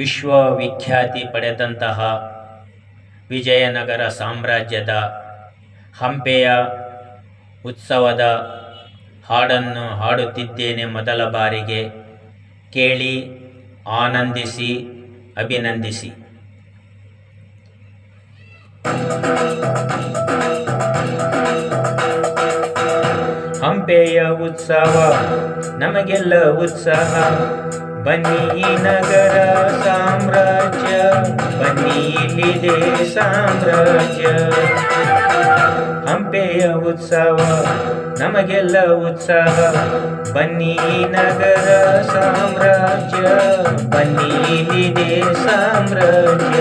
ವಿಶ್ವವಿಖ್ಯಾತಿ ಪಡೆದಂತಹ ವಿಜಯನಗರ ಸಾಮ್ರಾಜ್ಯದ ಹಂಪೆಯ ಉತ್ಸವದ ಹಾಡನ್ನು ಹಾಡುತ್ತಿದ್ದೇನೆ ಮೊದಲ ಬಾರಿಗೆ. ಕೇಳಿ, ಆನಂದಿಸಿ, ಅಭಿನಂದಿಸಿ. ಹಂಪೆಯ ಉತ್ಸವ ನಮಗೆಲ್ಲ ಉತ್ಸಾಹ, ಬನ್ನಿ ಈ ನಗರ ಸಾಮ್ರಾಜ್ಯ, ಬನ್ನಿ ಇಲ್ಲಿದೆ ಸಾಮ್ರಾಜ್ಯ. ಹಂಪೆಯ ಉತ್ಸವ ನಮಗೆಲ್ಲ ಉತ್ಸಾಹ, ಬನ್ನಿ ಈ ನಗರ ಸಾಮ್ರಾಜ್ಯ, ಬನ್ನಿ ಇಲ್ಲಿದೆ ಸಾಮ್ರಾಜ್ಯ.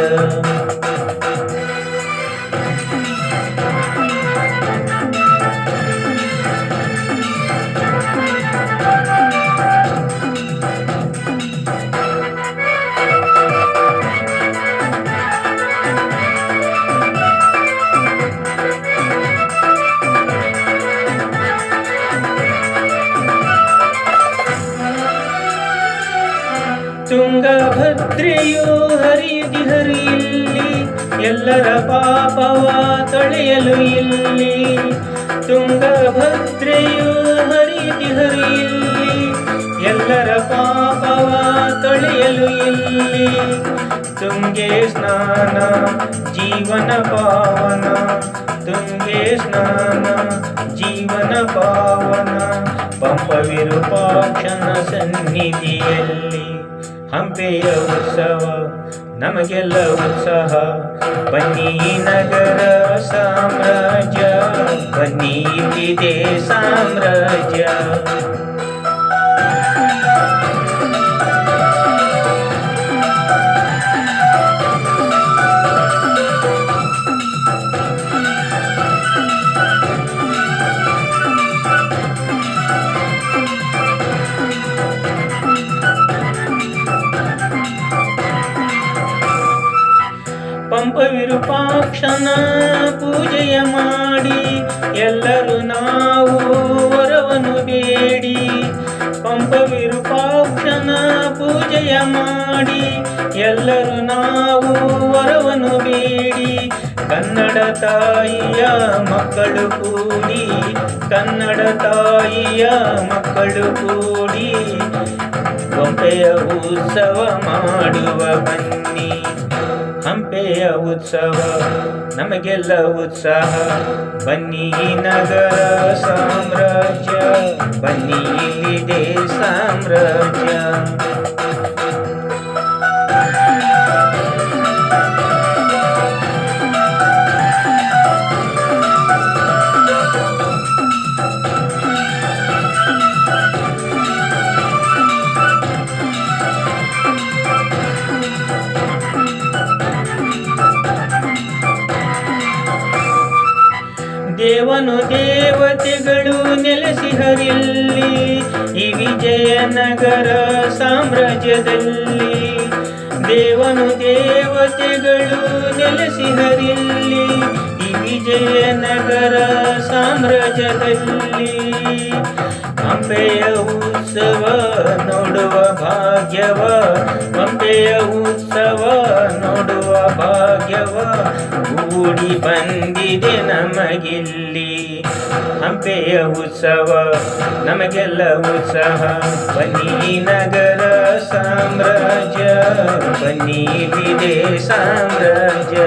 ತುಂಗಭದ್ರೆಯು ಹರಿಯುತ್ತಿಹರಿಯಲ್ಲಿ, ಎಲ್ಲರ ಪಾಪವ ತೊಳೆಯಲು ಇಲ್ಲಿ. ತುಂಗಭದ್ರೆಯು ಹರಿಯುತ್ತಿಹರಿಯಲ್ಲಿ, ಎಲ್ಲರ ಪಾಪವ ತೊಳೆಯಲು ಇಲ್ಲಿ. ತುಂಗೆ ಸ್ನಾನ ಜೀವನ ಪಾವನ, ತುಂಗೆ ಸ್ನಾನ ಜೀವನ ಪಾವನ, ಪಂಪ ವಿರೂಪಾಕ್ಷನ ಸನ್ನಿಧಿಯಲ್ಲಿ. ಹಂಪೆಯ ಉತ್ಸವ ನಮಗೆಲ್ಲ ಉತ್ಸಾಹ, ಬನ್ನಿ ನಗರ ಸಾಮ್ರಾಜ್ಯ, ಬನ್ನಿ ಇಲ್ಲಿದೆ ಸಾಮ್ರಾಜ್ಯ. ಪಂಪ ವಿರೂಪಾಕ್ಷನ ಪೂಜೆಯ ಮಾಡಿ, ಎಲ್ಲರೂ ನಾವು ವರವನ್ನು ಬೇಡಿ. ಪಂಪ ವಿರೂಪಾಕ್ಷನ ಪೂಜೆಯ ಮಾಡಿ, ಎಲ್ಲರೂ ನಾವು ವರವನ್ನು ಬೇಡಿ. ಕನ್ನಡ ತಾಯಿಯ ಮಕ್ಕಳು ಕೂಡಿ, ಕನ್ನಡ ತಾಯಿಯ ಮಕ್ಕಳು ಕೂಡಿ, ಗೊಂಬೆಯ ಉತ್ಸವ ಮಾಡುವ ಬನ್ನಿ. ಹಂಪೆಯ ಉತ್ಸವ ನಮಗೆಲ್ಲ ಉತ್ಸಾಹ, ಬನ್ನಿ ನಗರ ಸಾಮ್ರಾಜ್ಯ, ಬನ್ನಿ ಇಲ್ಲಿದೆ ಸಾಮ್ರಾಜ್ಯ. ದೇವನು ದೇವತೆಗಳು ನೆಲೆಸಿಹರಿಲ್ಲಿ, ಈ ವಿಜಯನಗರ ಸಾಮ್ರಾಜ್ಯದಲ್ಲಿ. ದೇವನು ದೇವತೆಗಳು ನೆಲೆಸಿಹರಿಲ್ಲಿ, ಈ ವಿಜಯನಗರ ಸಾಮ್ರಾಜ್ಯದಲ್ಲಿ. ಹಂಪೆಯ ಉತ್ಸವ ನೋಡುವ ಭಾಗ್ಯವ, ಹಂಪೆಯ ಉತ್ಸವ ನೋಡುವ ಭಾಗ್ಯವ ಕೂಡಿ ಬಂದಿದೆ ನಮಗಿಲ್ಲಿ. ಹಂಪೆಯ ಉತ್ಸವ ನಮಗೆಲ್ಲ ಉತ್ಸಾಹ, ಬನ್ನಿ ನಗರ ಸಾಮ್ರಾಜ್ಯ, ಬನ್ನಿ ಇಲ್ಲಿದೆ ಸಾಮ್ರಾಜ್ಯ.